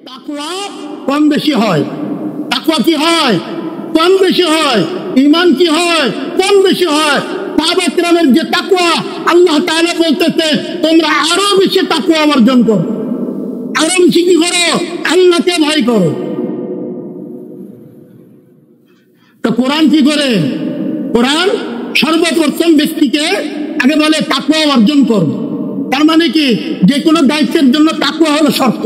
তাকওয়া কম বেশি হয়। তাকওয়া কি হয়? কম বেশি হয়। ঈমান কি হয়? কম বেশি হয়। সাহাবা কিরামের যে তাকওয়া, আল্লাহ তাআলা বলতেছে তোমরা আরো বেশি তাকওয়া অর্জন করো, আরো বেশি কি করো? আল্লাহকে ভয় করো। তো কোরআন কি করে? কোরআন সর্বপ্রথম ব্যক্তিকে আগে বলে তাকওয়া অর্জন করো। তার মানে কি, যে কোনো দায়িত্বের জন্য তাকওয়া হলো শর্ত।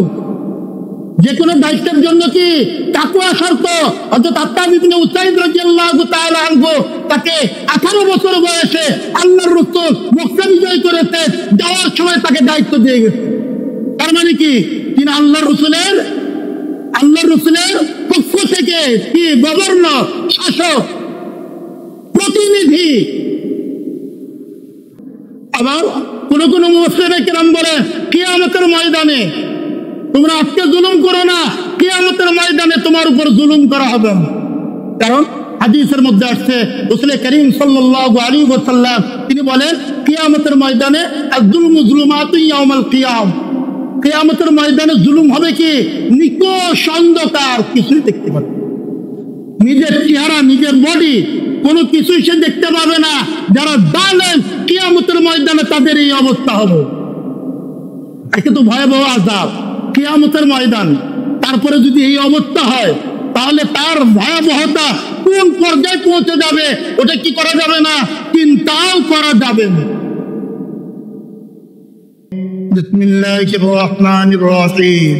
যে কোনো দায়িত্বের জন্য কি তাকওয়া শর্ত। অর্থাৎ আত্তাব ইবনে উসাইদ রাদিয়াল্লাহু তাআলা আনহু তাকে 18 বছর বয়সে আল্লাহর রাসূল মক্কা বিজয় করেছে, যাওয়ার সময় তাকে দায়িত্ব দিয়ে গেছে। তার মানে কি, তিনি আল্লাহর রাসূলের পক্ষ থেকে কি গভর্নর, শাসক, প্রতিনিধি। আবার কোন কোন মুফাসসিরে কেরাম বলে কিয়ামতের ময়দানে তোমরা আজকে জুলুম করো না, কিয়ামতের ময়দানে তোমার উপর জুলুম করা হবে। কারণ হাদিসের মধ্যে আসছে রাসূল করিম সাল্লাল্লাহু আলাইহি ওয়াসাল্লাম তিনি বলেন কিয়ামতের ময়দানে আয-যুলমু যুলুমাতুন ইয়াউমাল কিয়াম, কিয়ামতের ময়দানে জুলুম হবে কি নিকষ অন্ধকার, কিছুই দেখতে পাবে না। নিজের চেহারা, নিজের বডি কোনো কিছুই সে দেখতে পাবে না। যারা জালেম কিয়ামতের ময়দানে তাদের এই অবস্থা হবে। একে তো ভয়াবহ আযাব কিয়ামতের ময়দান। তারপরে যদি এই অবস্থা হয় তাহলে তার ভয়াবহতা কোন পর্যায়ে পৌঁছে যাবে ওটা কি করা যাবে না, চিন্তাও করা যাবে না। বিসমিল্লাহির রহমানির রহিম।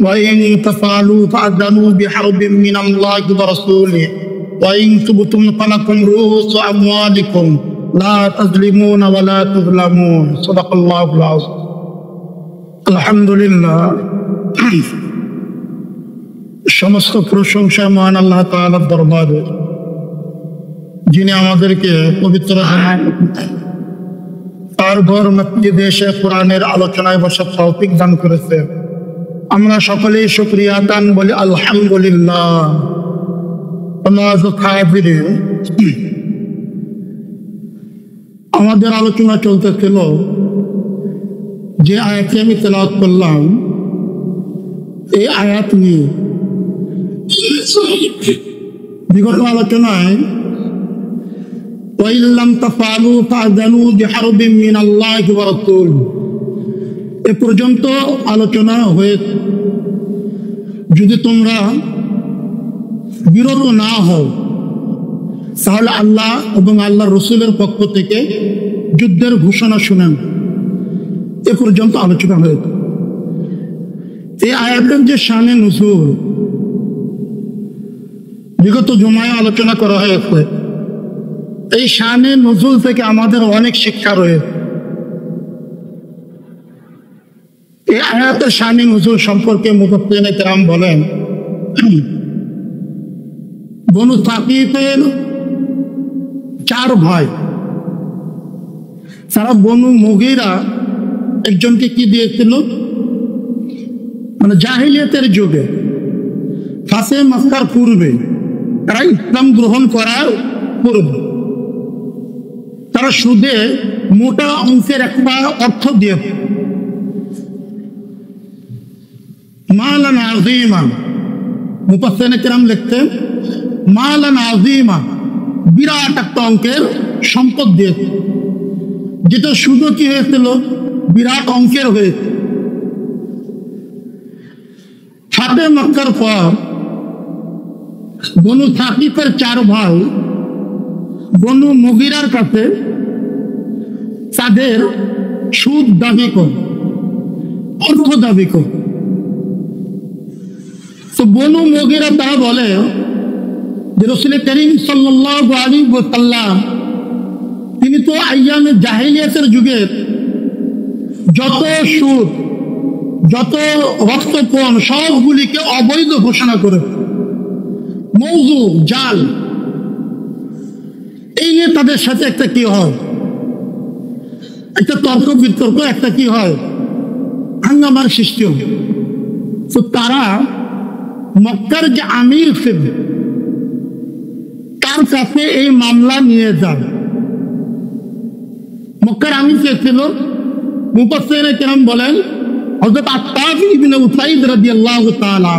وإن تفعلوا فأذنوا بحرب من الله ورسوله وإن تبتم فلكم رؤوس أموالكم لا تظلمون ولا تظلمون صدق الله العظيم। আলহামদুলিল্লাহ, সমস্ত প্রশংসা মহান আল্লাহ তাআলার দরবারে, যিনি আমাদেরকে পবিত্র তার ঘর মসজিদে এসে কোরআনের আলোচনায় বসার তৌফিক দান করেছে। আমরা সকলেই শুকরিয়া দান বলি আলহামদুলিল্লাহ। আমাদের আলোচনা চলতেছিল, যে আয়াতটি আমি তেলাওয়াত করলাম এই আয়াত নিয়ে বিগত আলোচনায় وَإِن لَّمْ تَفْعَلُوا فَأْذَنُوا بِحَرْبٍ مِّنَ اللَّهِ وَرَسُولِهِ এ পর্যন্ত আলোচনা হয়েছে। যদি তোমরা বিরত না হও তাহলে আল্লাহ এবং আল্লাহর রাসূলের পক্ষ থেকে যুদ্ধের ঘোষণা শুনেন। এ পর্যন্ত আলোচনা হয়েছে। এই আয়াতের যে শানে নুজুল বিগত জুমায় আলোচনা করা হয়েছে, এই শানে নুজুল থেকে আমাদের অনেক শিক্ষা রয়েছে। এই আয়াতের শানে নুজুল সম্পর্কে মুফাসসিরিনে কেরাম বলেন, বনু সাকিফের 4 ভাই, সারা বনু মুগীরা একজনকে কি দিয়েছিল, মানে জাহিলিয়াতের যুগে ফাতে মক্কার পূর্বে, তারা ইসলাম গ্রহণ করার পূর্বে তারা সুদে মোটা অঙ্কের একটা অর্থ দিয়ে মালান আযীমা, মুফাসসিরিনে কেরাম লিখতেন মালান আযীমা, বিরাট একটা অঙ্কের সম্পদ দিয়েছে, যেটা শুধু কি হয়েছিল বিরাট অঙ্কের হয়েছে। ফাতে মক্কার পর বনু সাকিফের 4 ভাই বনু মুগীরার কাছে তাদের সুদ দাবি করে, অর্থ দাবি করে। তো বনু মুগীরা তারা বলে যে রাসূল করিম সাল্লাল্লাহু আলাইহি ওয়াসাল্লাম তিনি তো আইয়ামে জাহিলিয়াতের যুগে যত সুদ, যত রক্তপণ সবগুলিকে অবৈধ ঘোষণা করে, মওযু, জাল। এই নিয়ে তাদের সাথে একটা কি হয়, একটা তর্ক বিতর্ক, একটা কি হয়, হাঙ্গামার সৃষ্টি হয়। তো তারা মক্কার যে আমির ছিল তার কাছে এই মামলা নিয়ে যান। মক্কার আমির কে ছিল? মুফাসসিরিনে কেরাম বলেন হযরত আত্তাব ইবনে উসাইদ রাদিয়াল্লাহু তাআলা,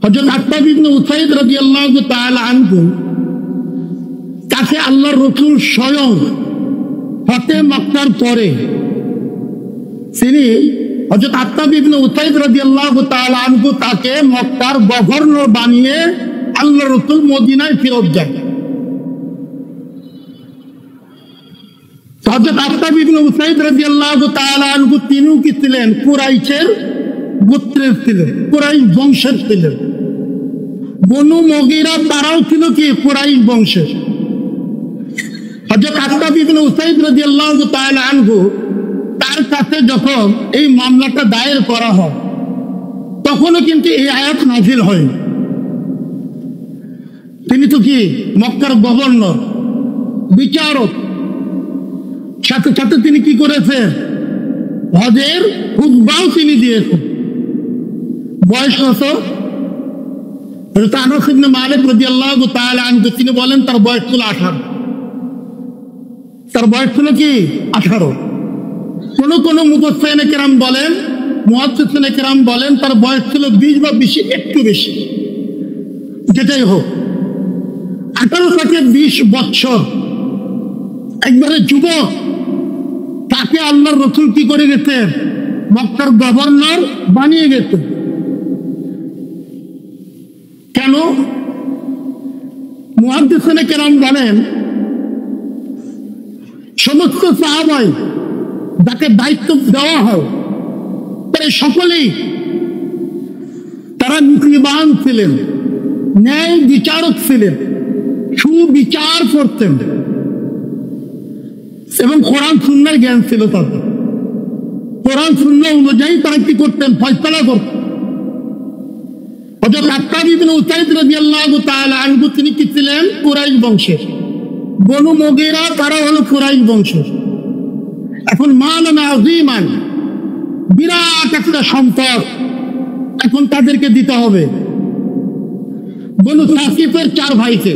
হযরত আত্তাব ইবনে উসাইদ রাদিয়াল্লাহু তাআলা আনহু তাকে আল্লাহর রাসূল স্বয়ং ফতে মক্কার পরে তিনি হযরত আত্তাব ইবনে উসাইদ রাদিয়াল্লাহু তাআলা আনহু তাকে মক্কার গভর্নর বানিয়ে আল্লাহর রাসূল মদিনায় ফেরত যায়। হযরত আত্তাব ইবনে উসাইদ রাদিয়াল্লাহু তাআলা আনহু তিনিও কি ছিলেন কুরাইশের গোত্রের ছিলেন, কুরাইশ বংশের ছিলেন। বনু মুগীরা তারাও ছিল কি কুরাইশ বংশের। হযরত আত্তাব ইবনে উসাইদ রাদিয়াল্লাহু তাআলা আনহু তার কাছে যখন এই মামলাটা দায়ের করা হয় তখনও কিন্তু এই আয়াত নাযিল হয়নি। তিনি তো কি মক্কার গভর্নর, বিচারক, সাথে সাথে তিনি কি করেছেন হজের খুতবাও তিনি দিয়েছেন। বয়স কত? হযরত আনাস ইবনে মালিক রাদিয়াল্লাহু তাআলা আনহু তিনি বলেন তার বয়স ছিল 18। তার বয়স ছিল কি 18। কোন মুফাসসিরিনে কেরাম বলেন, মুহাদ্দিসিনে কেরাম বলেন তার বয়স ছিল 20 বা বেশি, একটু বেশি, যেটাই হোক 18 থেকে 20 বছর একবারে যুবক, তাকে আল্লাহর রাসূল কি করে গেছেন মক্কার গভর্নর বানিয়ে গেছেন। কেন? মুহাদ্দিসিনে কেরাম বলেন সমস্ত সাহাবাই যাকে দায়িত্ব দেওয়া হয় তারা সকলেই তারা নীতিবান ছিলেন, ন্যায় বিচারক ছিলেন, সুবিচার করতেন এবং কোরআন সুন্নাহর জ্ঞান ছিল তাদের। কোরআন সুন্নাহ অনুযায়ী তারা কি করতেন? ফয়সালা করতেন। হযরত আত্তাব ইবনে উসাইদ রাদিয়াল্লাহু তাআলা আনহু তিনি কি ছিলেন কুরাইশ বংশের। বনু মুগীরা তারা হলো কুরাইশ বংশের। এখন মালান আযীমান, বিরাট একটা সম্পদ এখন তাদেরকে দিতে হবে। বনু সাকিফের 4 ভাইকে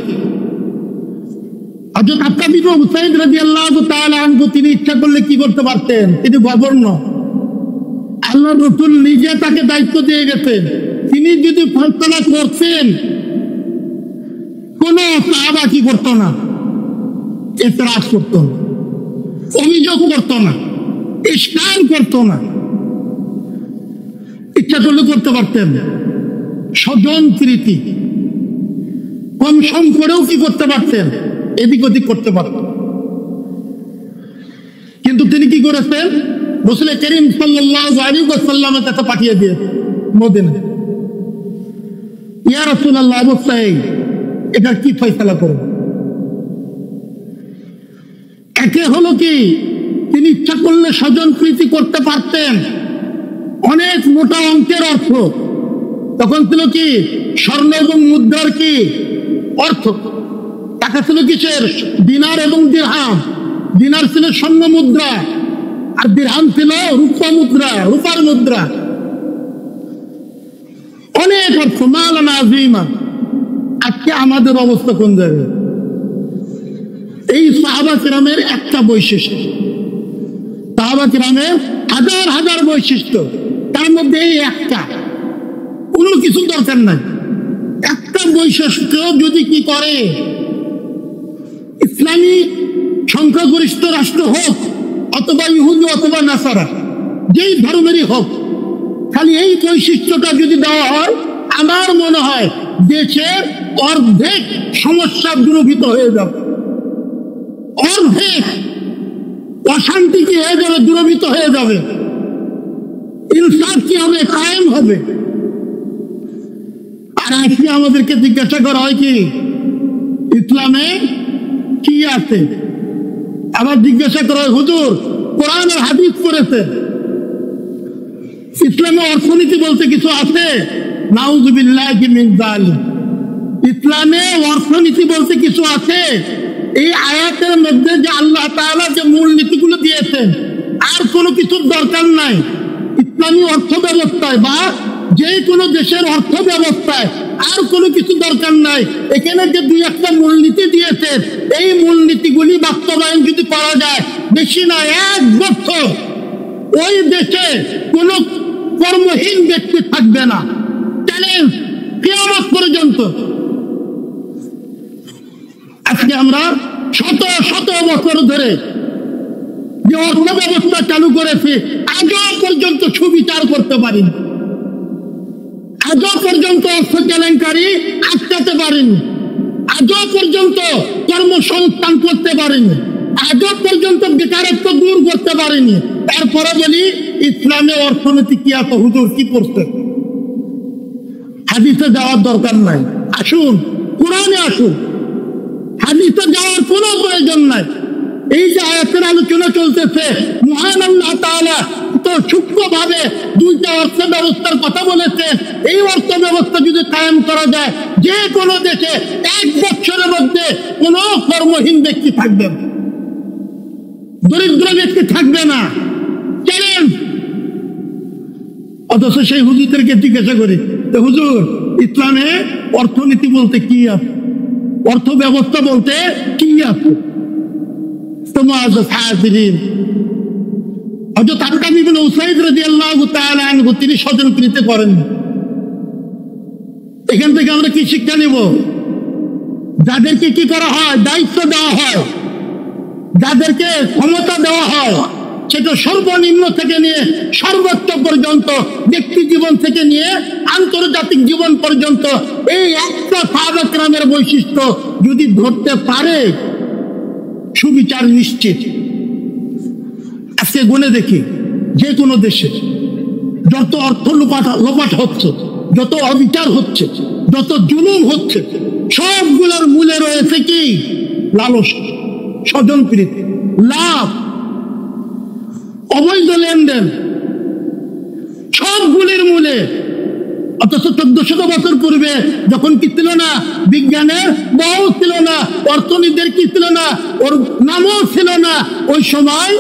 হযরত আত্তাব ইবনে উসাইদ রাদিয়াল্লাহু তাআলা আনহু তিনি ইচ্ছা করলে কি করতে পারতেন? তিনি গভর্নর, আল্লাহর রাসূল নিজে তাকে দায়িত্ব দিয়ে গেছেন। তিনি যদি ফয়সালা করতেন কোন সাহাবা কি করতো না? এতরাজ করতো না, অভিযোগ করতো না, ইশকাল করতো না। ইচ্ছা করলে করতে পারতেন। স্বজন প্রীতি কম সম করেও কি করতে পারতেন? এদিক ওদিক করতে পারতেন। কিন্তু তিনি কি করেছেন? রাসূল করিম সাল্লাল্লাহু আলাইহি ওয়াসাল্লামের কাছে পাঠিয়ে দিয়েছেন মদিনায়। ইয়া রাসূলুল্লাহ, অবস্থায় এটা কি ফয়সালা করব? একে হলো কি তিনি ইচ্ছা করলে স্বজন প্রীতি করতে পারতেন, অনেক মোটা অঙ্কের অর্থ। তখন ছিল কি স্বর্ণ এবং মুদ্রার কি অর্থ। টাকা ছিল কিসের? দিনার এবং দিরহাম। দিনার ছিল স্বর্ণ মুদ্রা আর দিরহাম ছিল রূপা মুদ্রা, রূপার মুদ্রা। অনেক অর্থ, মালান আযীমা। আজকে আমাদের অবস্থা কোন জায়গায়? এই সাহাবা কিরামের একটা বৈশিষ্ট্য, সাহাবা কিরামের হাজার হাজার বৈশিষ্ট্য, তার মধ্যে এই একটা, কোনো কিছু দরকার নাই। একটা বৈশিষ্ট্য যদি কি করে, ইসলামী সংখ্যাগরিষ্ঠ রাষ্ট্র হোক অথবা ইহুদি অথবা নাসারা, যেই ধর্মেরই হোক, খালি এই বৈশিষ্ট্যটা যদি দেওয়া হয়, আমার মনে হয় দেশের অর্ধেক সমস্যা দূরীভূত হয়ে যাবে, অর্ধেক অশান্তি কি হয়ে যাবে, দূরীভূত হয়ে যাবে, ইনসাফ কি হবে, কায়েম হবে। আর আজকে আমাদেরকে জিজ্ঞাসা করা হয় কি ইসলামে কি আছে, আবার জিজ্ঞাসা করা হয় হুজুর কোরআন আর হাদিস পড়েছে, ইসলামে অর্থনীতি বলতে কিছু আছে? নাউযুবিল্লাহি মিন যালিক। ইসলামে অর্থনীতি বলতে কিছু আছে? এই আয়াতের মধ্যে যে আল্লাহ তাআলা যে মূল নীতিগুলো দিয়েছেন, আর কোনো কিছুর দরকার নাই। ইসলামী অর্থ ব্যবস্থায় বা যে কোনো দেশের অর্থ ব্যবস্থায় আর কোনো কিছু দরকার নাই। এখানে যে 2-1টা মূলনীতি দিয়েছেন, এই মূলনীতিগুলি বাস্তবায়ন যদি করা যায়, বেশি না 1 বছর ওই দেশে কোন কর্মহীন ব্যক্তি থাকবে না। চ্যালেঞ্জ কিয়ামত পর্যন্ত। আজকে আমরা শত শত বছর ধরে যে অর্থ ব্যবস্থা চালু করেছে, আজও পর্যন্ত সুবিচার করতে পারিনি, আজও পর্যন্ত অর্থ কেলেঙ্কারি আটকাতে পারেনি, আজও পর্যন্ত কর্মসংস্থান করতে পারেনি, আজও পর্যন্ত বেকারত্ব দূর করতে পারেনি। তারপরে বলি ইসলামে অর্থনীতি কি এত হুজুর কি করছে? হাদিসে যাওয়ার দরকার নাই, আসুন কোরআনে আসুন, হাদিসে যাওয়ার কোনো প্রয়োজন নাই। এই যে আয়াতের আলোচনা চলতেছে, মহান আল্লাহ তাআলা তো সূক্ষ্মভাবে দুইটা অর্থ ব্যবস্থার কথা বলেছে। এই অর্থ ব্যবস্থা যদি কায়েম করা যায়, যে কোনো দেশে 1 বছরের মধ্যে কোনো কর্মহীন ব্যক্তি থাকবে না, দরিদ্র ব্যক্তি থাকবে না। চ্যালেঞ্জ। অথচ সেই হুজুরদেরকে জিজ্ঞাসা করি, তো হুজুর ইসলামে অর্থনীতি বলতে কি আছে, অর্থ ব্যবস্থা বলতে কি আছে? তিনি স্বজনপ্রীতি করেন। এখান থেকে আমরা কি শিক্ষা নিব? যাদেরকে কি করা হয়, দায়িত্ব দেওয়া হয়, যাদেরকে ক্ষমতা দেওয়া হয়, সেটা সর্বনিম্ন থেকে নিয়ে সর্বোচ্চ পর্যন্ত, ব্যক্তি জীবন থেকে নিয়ে আন্তর্জাতিক জীবন পর্যন্ত, এই একটা সাহাবা কেরামের বৈশিষ্ট্য যদি ধরতে পারে, সুবিচার নিশ্চিত। আজকে গুনে দেখি, যে কোনো দেশে যত অর্থ লোপাট হচ্ছে, যত অবিচার হচ্ছে, যত জুলুম হচ্ছে, সবগুলোর মূলে রয়েছে কি? লালসা, স্বজনপ্রীতি, লাভ, অবৈধ লেনদেন, সবগুলির মূলে। অথচ 1400 বছর পূর্বে যখন কি ছিল না, বিজ্ঞানের বউ ছিল না, অর্থনীতির কি ছিল না, ওর নামও ছিল না, ওই সময়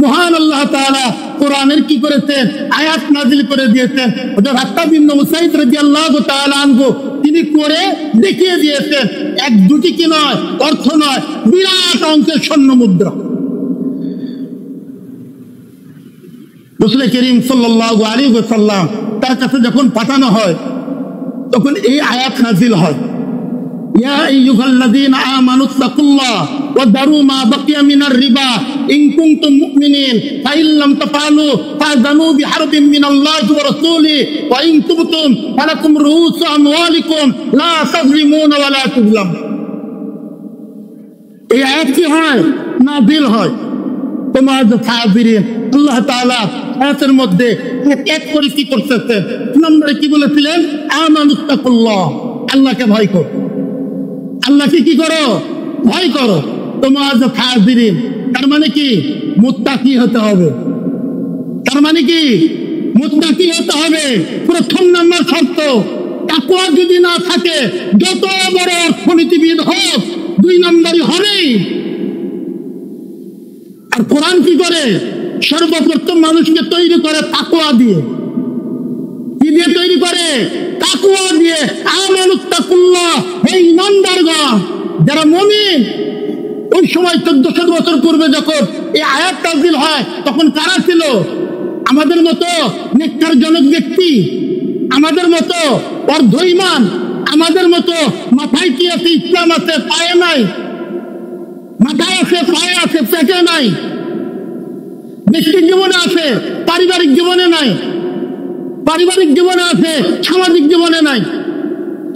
মহান আল্লাহ তাআলা কোরআনের কি করেছেন, আয়াত নাজিল করে দিয়েছেন। ওদের আত্তাব ইবনে উসাইদ রাদিয়াল্লাহু তাআলা আনহু তিনি করে দেখিয়ে দিয়েছেন। 1-2টি কি নয়, অর্থ নয়, বিরাট অঙ্কের স্বর্ণ মুদ্রা। রাসূল করিম সাল্লাল্লাহু আলাইহি ওয়াসাল্লাম তার কাছে যখন পাঠানো হয়, তখন এই আয়াত নাজিল হয়, ইয়া আইয়ুহাল্লাযীনা আমানুত্তাকুল্লাহ ওয়া দারু মা বাকিয়া মিনার রিবা ইন কুনতুম মুমিনিন ফাইন লাম তাফআলু ফাযানু বিহারবিন মিনাল্লাহি ওয়া রাসূলিহি ওয়া ইন তুবতুম ফালাকুম রুউসু আমওয়ালিকুম লা তাযলিমুনা ওয়া লা তুযলাম। এই আয়াত কি হয়, নাজিল হয়। তোমার সাহাবীরা আল্লাহ তাআলা আয়াতের মধ্যে এক করে কি করতেছে, নম্বরে কি বলেছিলেন, আমানুত্তাকুল্লাহ, আল্লাহকে ভয় করো, আল্লাহকে কি করো, ভয় করো। তোমার সাহাবীরা, তার মানে কি মুত্তাকি হতে হবে, তার মানে কি মুত্তাকি হতে হবে। প্রথম নম্বর শর্ত, তাকওয়া যদি না থাকে, যত বড় অর্থনীতিবিদ হোক 2 নম্বরই হবেই। আর কোরআন কি করে, সর্বপ্রথম মানুষকে তৈরি করে তাকওয়া দিয়ে। কি দিয়ে তৈরি করে? তাকওয়া দিয়ে। আমানুত্তাকুল্লাহ, হে ঈমানদারগণ, যারা মুমিন। ওই সময় 1400 বছর পূর্বে যখন এই আয়াত নাযিল হয়, তখন কারা ছিল? আমাদের মতো নেককারজনক ব্যক্তি, আমাদের মতো অর্ধ ঈমান, আমাদের মতো মাথায় কি আছে, ইসলাম আছে, পায়ে নাই, মাথায় আছে, পায়ে আছে, পেটে নাই, ব্যক্তির জীবনে আছে, পারিবারিক জীবনে নাই, পারিবারিক জীবনে আছে, সামাজিক জীবনে নাই,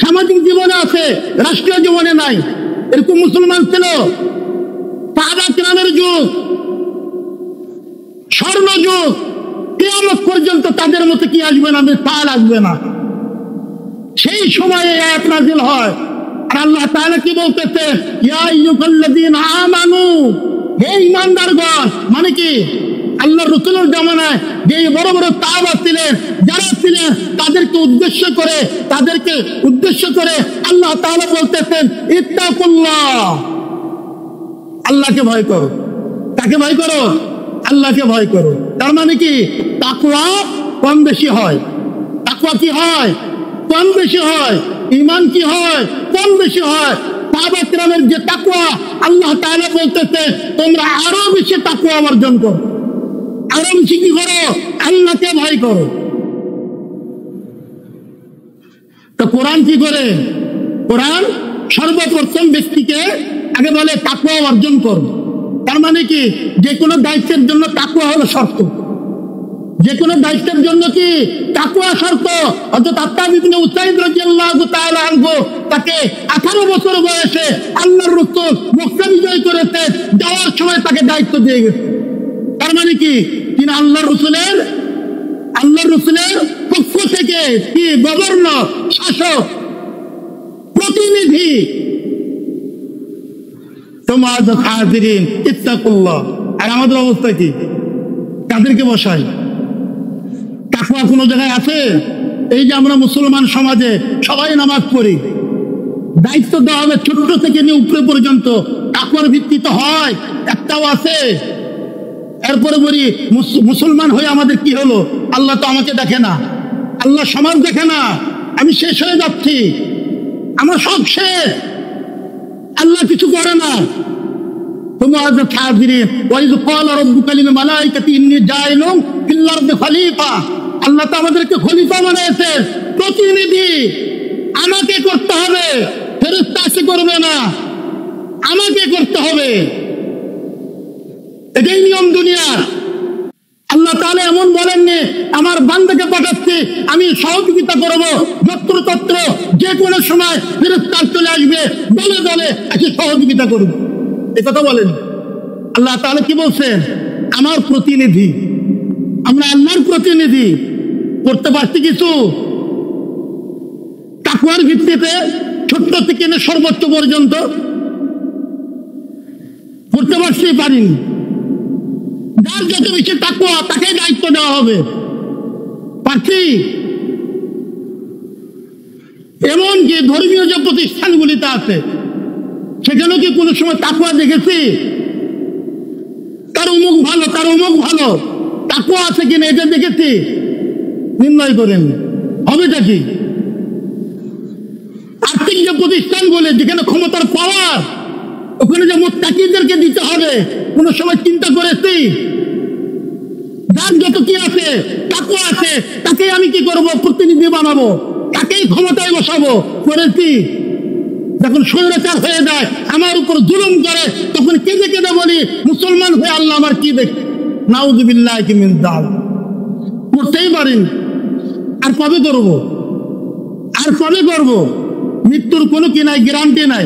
সামাজিক জীবনে আছে, রাষ্ট্রীয় জীবনে নাই। এরকম মুসলমান ছিল। সাহাবা কেরামের যুগ, স্বর্ণ যুগ, কিয়ামত পর্যন্ত তাদের মতো কি আসবে না, মিসাল আসবে না। সেই সময়ে আয়াত নাযিল হয়। আর আল্লাহ তাআলা কি বলতেছে, ইয়া আইয়ুহাল্লাযীনা আমানু, হে ঈমানদারগণ। মানে কি, আল্লাহর রাসূলের জামানায় যে বড় বড় সাহাবা ছিলেন, যারা ছিলেন, তাদেরকে উদ্দেশ্য করে আল্লাহ তাআলা বলতেছেন, ইত্তাকুল্লাহ, আল্লাহকে ভয় করো। তাকে ভয় করো, আল্লাহকে ভয় করো। তার মানে কি, তাকওয়া কম বেশি হয়। তাকওয়া কি হয়, কম বেশি হয়। ঈমান কি হয়, কম বেশি হয়। সাহাবা কেরামের যে তাকওয়া, আল্লাহ তাআলা বলতেছে তোমরা আরো বেশি তাকওয়া অর্জন করো, আরো বেশি কি করো? আল্লাহকে ভয় করো। তো কোরআন কি করে? কোরআন সর্বপ্রথম ব্যক্তিকে আগে বলে তাকওয়া অর্জন করো। তার মানে কি, যে কোনো দায়িত্বের জন্য তাকওয়া হলো শর্ত। যে কোনো দায়িত্বের জন্য কি তাকওয়া শর্ত। অর্থাৎ আত্তাব ইবনে উসাইদ রাদিয়াল্লাহু তাআলা আনহু তাকে 18 বছর বয়সে আল্লাহর রাসূল মক্কা বিজয় করেছে, যাওয়ার সময় তাকে দায়িত্ব দিয়ে গেছে। তার মানে কি, তিনি আল্লাহর রাসূলের পক্ষ থেকে কি গভর্নর, শাসক, প্রতিনিধি। তোমার হাজিরিন ইত্তাকুল্লাহ। আর আমাদের অবস্থা কি? কাদেরকে বসাই? তাকওয়া কোনো জায়গায় আছে? এই যে আমরা মুসলমান সমাজে সবাই নামাজ পড়ি, দায়িত্ব দেওয়া হবে ছোট্ট থেকে নিয়ে উপরে পর্যন্ত, তাকওয়ার ভিত্তিতে হয়? একটাও আছে? এরপরে বলি মুসলমান হয়ে আমাদের কি হলো? আল্লাহ তো আমাকে দেখে না, আল্লাহ সমাজ দেখে না, আমি শেষ হয়ে যাচ্ছি, আমার সব শেষ, আল্লাহ কিছু করে না। আল্লাহ তো আমাদেরকে খলিফা বানিয়েছে, প্রতিনিধি। আমাকে করতে হবে, ফেরেশতা এসে করবে না, আমাকে করতে হবে। এটাই নিয়ম দুনিয়ার। আল্লাহ তাআলা এমন বলেননি আমার বান্দাকে পাঠাচ্ছি, আমি সহযোগিতা করবো যত্রতত্র, যে কোনো সময় ফেরেশতা চলে আসবে, দলে দলে এসে সহযোগিতা করবে। এ কথা বলেন। আল্লাহ তাআলা কি বলছেন? আমার প্রতিনিধি। আমরা আল্লাহর প্রতিনিধি। করতে পারছি কিছু? তাকওয়ার ভিত্তিতে ছোট্ট থেকে সর্বোচ্চ পর্যন্ত করতে পারছি? পারিনি। যার যত বেশি তাকওয়া তাকে দায়িত্ব দেওয়া হবে। পারছি? এমনকি ধর্মীয় যে প্রতিষ্ঠানগুলিতে আছে সেখানেও কি কোনো সময় তাকওয়া দেখেছি? তার অমুক ভালো, তার অমুক ভালো, তাকওয়া আছে কিনা এটা দেখেছি? নির্ণয় করেন। হবেটা কি? আর্থিক যে প্রতিষ্ঠানগুলি, যেখানে ক্ষমতার পাওয়ার, ওখানে যে মুত্তাকিদেরকে দিতে হবে, কোনো সময় চিন্তা করেছি? যার যত কি আছে, তাকওয়া আছে, তাকেই আমি কি করব? প্রতিনিধি বানাবো, তাকেই ক্ষমতায় বসাবো। করেছি? যখন স্বৈরাচার হয়ে যায়, আমার উপর জুলুম করে, তখন কেঁদে কেঁদে বলি মুসলমান হয়ে আল্লাহ আমার কি দেখে। নাউযুবিল্লাহি মিন যালিক। করতেই পারেন। আর কবে করবো? আর কবে করবো? মৃত্যুর কোনো কি নাই, গ্যারান্টি নাই।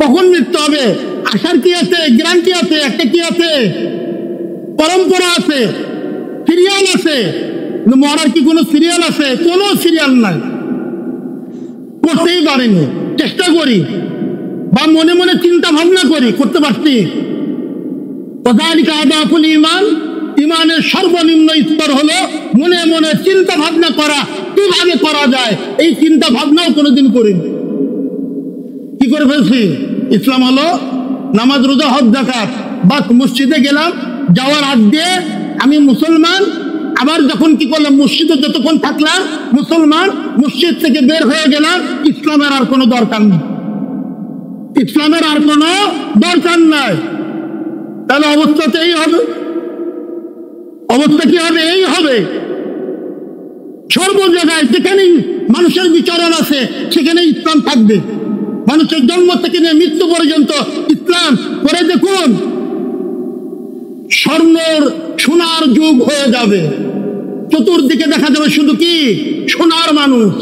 কখন মৃত্যু হবে আসার কি আছে? গ্যারান্টি আছে? একটা কি আছে? পরম্পরা আছে, সিরিয়াল আছে। মরার কি কোনো সিরিয়াল আছে? কোনো সিরিয়াল নাই। করতেই পারেনি। চেষ্টা করি বা মনে মনে চিন্তা ভাবনা করি, করতে পারছি? ঈমান, ইমানের সর্বনিম্ন স্তর হলো মনে মনে চিন্তা ভাবনা করা, কিভাবে করা যায়। এই চিন্তা ভাবনাও কোনোদিন করিনি। কি করে ফেলছি? ইসলাম হলো নামাজ, রোজা, হজ, যাকাত। বাস মসজিদে গেলাম, যাওয়ার আগ দিয়ে আমি মুসলমান। আবার যখন কি করলাম, মসজিদে যতক্ষণ থাকলাম মুসলমান, মসজিদ থেকে বের হয়ে গেলাম, ইসলামের আর কোনো দরকার নেই। ইসলামের আর কোনো দরকার নাই। তাহলে অবস্থাতে এই হবে। অবস্থা কি হবে? এই হবে। সর্ব জায়গায় যেখানেই মানুষের বিচরণ আছে সেখানে ইসলাম থাকবে। মানুষের জন্ম থেকে নিয়ে মৃত্যু পর্যন্ত ইসলাম। করে দেখুন, সোনার যুগ হয়ে যাবে। চতুর্দিকে দেখা যাবে শুধু কি সোনার মানুষ।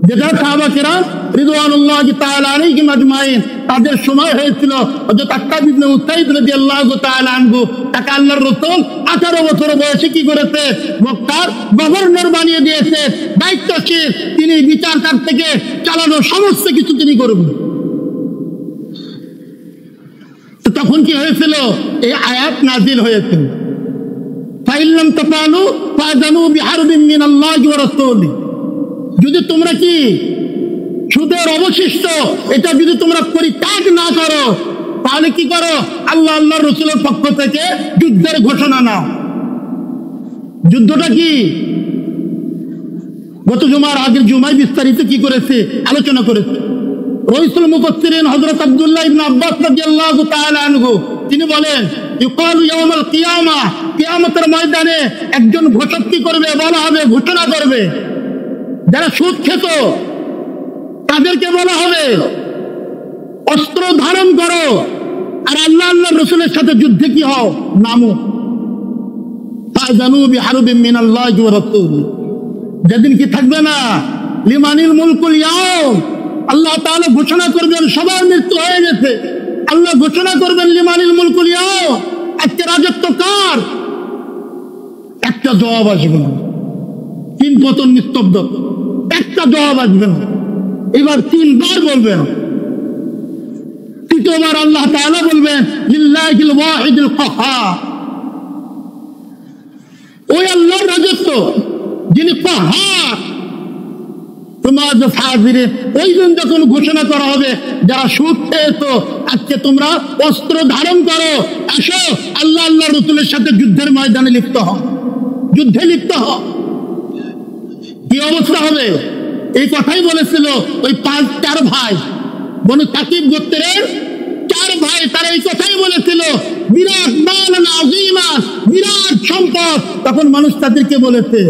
যেটা সাহাবা কেরাম রিদওয়ানুল্লাহি তাআলা আলাইহিম আজমাইন তাদের সময় হয়েছিল। হযরত আত্তাব ইবনে উসাইদ রাদিয়াল্লাহু তাআলা আনহু, তাকে আল্লাহর রাসূল 18 বছর বয়সে কি করেছে? মক্কার গভর্নর বানিয়ে দিয়েছে, দায়িত্বশীল। তিনি বিচারকার থেকে চালানো সমস্ত কিছু তিনি করবেন। তখন কি হয়েছিল? এই আয়াত নাজিল হয়েছিল, ফাইল্লাম তাফালু ফাযানু বিহারবিন মিনাল্লাহি ওয়া রাসূলিহি। যদি তোমরা কি সুদের অবশিষ্ট এটা যদি তোমরা পরিত্যাগ না করো, তাহলে কি করো? আল্লাহ আল্লাহর রাসূলের পক্ষ থেকে যুদ্ধের ঘোষণা নাও। যুদ্ধটা কি? গত জুমার আগের জুমায় বিস্তারিত কি করেছে? আলোচনা করেছে। রাইসুল মুফাসসিরিন হযরত আব্দুল্লাহ ইবনে আব্বাস রাদিয়াল্লাহু তাআলা আনহু তিনি বলেন, ইউকালু ইয়াউমাল কিয়ামা, কিয়ামতের ময়দানে একজন ঘোষক কি করবে, বলা হবে, ঘোষণা করবে, যারা সুদ খেত তাদেরকে বলা হবে অস্ত্র ধারণ করো আর আল্লাহ আল্লাহ রসুলের সাথে যুদ্ধে কি হও, নামো। ফাযানু বিহারবিন মিনাল্লাহি ওয়া রাসূলিহি, যেদিন কি থাকবে না, লিমানিল মুলকুল ইয়াউম, আল্লাহ তাআলা ঘোষণা করবেন সবার মৃত্যু হয়ে গেছে। আল্লাহ ঘোষণা করবেন লিমানিল মুলকুল ইয়াউম, আজকে রাজত্ব কার? একটা জবাব আসবে না, তিন পতন নিস্তব্ধ, একটা জবাব আসবে না। এবার তিনবার বলবেন, তৃতীয়বার আল্লাহ তাআলা বলবেন লিল্লাহিল ওয়াহিদুল কাহ্হার, ওই আল্লাহর রাজত্ব যিনি কাহ্হার। ওই দিন যখন ঘোষণা করা হবে যারা সুদ খেয়েছো আজকে তোমরা অস্ত্র ধারণ করো, আসো আল্লাহ আল্লাহ রসুলের সাথে যুদ্ধের ময়দানে লিপ্ত হও, যুদ্ধে লিপ্ত হও। কি অবস্থা হবে? এই কথাই বলেছিল ওই চার ভাই, বনু সাকিব গোত্রের চার ভাই, তারা এই কথাই বলেছিল, বিরাট মাল আযীমা, বিরাট সম্পদ। তখন মানুষ তাদেরকে বলেছে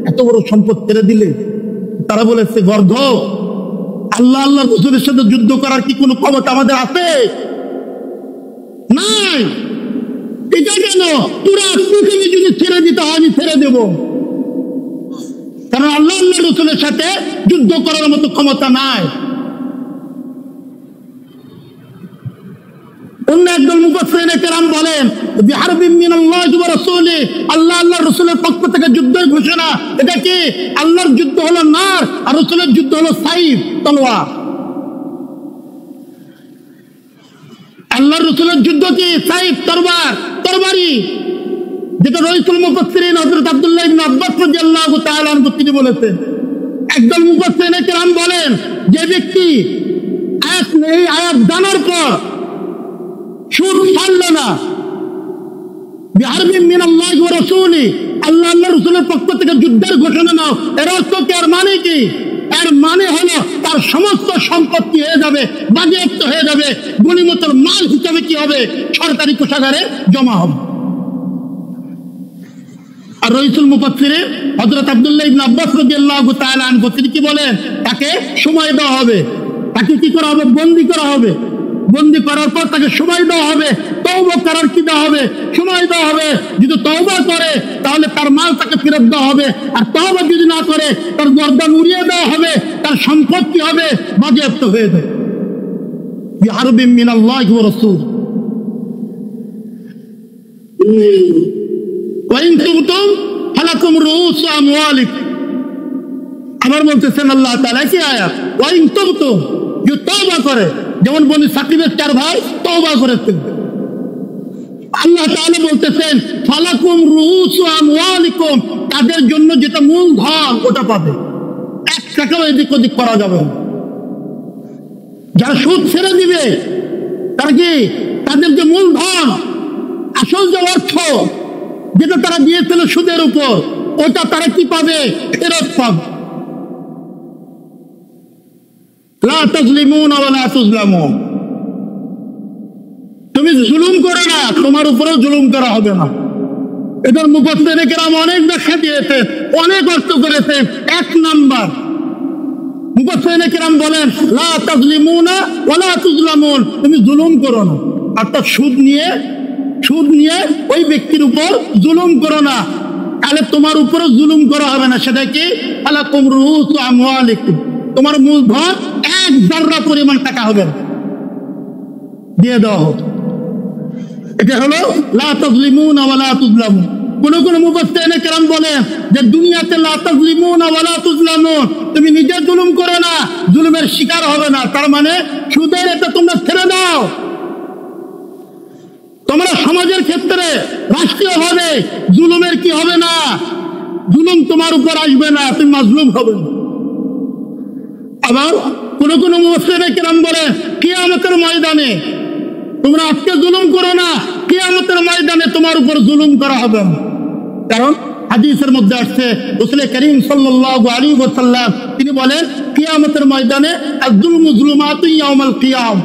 এত বড় সম্পদ ছেড়ে দিলে? তারা বলেছে গর্ধ, আল্লাহ আল্লাহ রসুলের সাথে যুদ্ধ করার কি কোনো ক্ষমতা আমাদের আছে? নাই। এটা কেন? পুরা পৃথিবী যদি ছেড়ে দিতে হয় আমি ছেড়ে দেব, কারণ আল্লাহ আল্লাহ রসুলের সাথে যুদ্ধ করার মতো ক্ষমতা নাই। অন্য একদল মুফাসসিরিনে কেরাম বলেন বিহারবিন মিনাল্লাহি ওয়া রাসূলিহি, আল্লাহ আল্লাহ রাসূলের পক্ষ থেকে যুদ্ধের ঘোষণা। এটা কি? আল্লাহর যুদ্ধ হলো নার আর রাসূলের যুদ্ধ হলো সাইফ, তলোয়ার। আল্লাহর রাসূলের যুদ্ধ কি? সাইফ, তরবার, তরবারি। যেটা রাইসুল মুফাসসিরিন হযরত আব্দুল্লাহ ইবনে আব্বাস রাদিয়াল্লাহু তাআলা আনহু তিনি বলেছেন। একদল মুফাসসিরিনে কেরাম বলেন যে ব্যক্তি এই আয়াত জানার পর সুদ ছাড়ল না, বিহারবিন মিনাল্লাহি ওয়া রাসূলিহি, আল্লাহ আল্লাহ রাসূলের পক্ষ থেকে যুদ্ধের ঘোষণা নাও, এর অর্থ কি? এর মানে কি? এর মানে হলো তার সমস্ত সম্পত্তি হয়ে যাবে, বাজেয়াপ্ত হয়ে যাবে, গনিমতের মাল হিসাবে কি হবে? সরকারি কোষাগারে জমা হবে। আর রাইসুল মুফাসসিরিন হযরত আব্দুল্লাহ ইবনে আব্বাস রাদিয়াল্লাহু তাআলা আনহু তিনি কি বলেন? তাকে সময় দেওয়া হবে, তাকে কি করা হবে? বন্দী করা হবে। বন্দী করার পর তাকে সময় দেওয়া হবে, তওবা করার কি দেওয়া হবে? সময় দেওয়া হবে। যদি তওবা করে তাহলে তার মাল তাকে ফেরত দেওয়া হবে, আর তওবা যদি না করে তার গর্দান উড়িয়ে দেওয়া হবে, তার সম্পত্তি হবে বাজেয়াপ্ত হয়ে যাবে। বিহারবিন মিনাল্লাহি ওয়া রাসূলিহি ওয়া ইন তুবতুম ফালাকুম রুউসু আমওয়ালিকুম। আবার বলতেছেন আল্লাহ তাআলা কি আয়াত? ওয়া ইন তুবতুম, যে তওবা করে, যেমন বনি সাকিবের চার ভাই তওবা করেছেন, আল্লাহ তাআলা বলতেছেন ফালাকুম রুউসু আমওয়ালিকুম, তাদের জন্য যেটা মূলধন ওটা পাবে, এক টাকাও এদিক ওদিক করা যাবে না। যারা সুদ ছেড়ে দিবে তারা কি? তাদের যে মূলধন, আসল যে অর্থ যেটা তারা দিয়েছিল সুদের উপর, ওটা তারা কি পাবে? ফেরত পাবে। লা তাজলিমুন ওয়া লা তুজলামুন, তুমি জুলুম করো না, তোমার উপরেও জুলুম করা হবে না। এটার মুফাসসিরিনে কেরাম অনেক ব্যাখ্যা দিয়েছেন, অনেক অর্থ করেছেন। এক নাম্বার মুফাসসিরিনে কেরাম বলেন লা তাজলিমুনা ওয়া লা তুজলামুন, তুমি জুলুম করো না, অর্থাৎ সুদ নিয়ে ওই ব্যক্তির উপর জুলুম করো না, তাহলে তোমার উপরও জুলুম করা হবে না। সেটা কি? ফালাকুম রুউসু আমওয়ালিকুম, তোমার মূলধন এক জাররা পরিমাণ টাকা হবে দিয়ে দেওয়া হোক। এটা হলো লা তাজলিমুনা ওয়া লা তুজলামুন। কোন কোন মুফাসসিরিনে কেরাম বলেন যে দুনিয়াতে লা তাজলিমুনা ওয়া লা তুজলামুন, তুমি নিজে জুলুম করো না, জুলুমের শিকার হবে না। তার মানে সুদের এটা তোমরা ছেড়ে দাও, তোমরা সমাজের ক্ষেত্রে রাষ্ট্রীয়ভাবে জুলুমের কি হবে না, জুলুম তোমার উপর আসবে না, তুমি মাজলুম হবে না। আবার কোন কোন মুফাসসিরিনে কেরাম বলে কিয়ামতের ময়দানে তোমরা আজকে জুলুম করো না, কিয়ামতের ময়দানে তোমার উপর জুলুম করা হবে না। কারণ হাদিসের মধ্যে আসছে রাসূল করিম সাল্লাল্লাহু আলাইহি ওয়াসাল্লাম তিনি বলেন কিয়ামতের ময়দানে আয-যুলমু যুলুমাতুন ইয়াউমাল কিয়াম,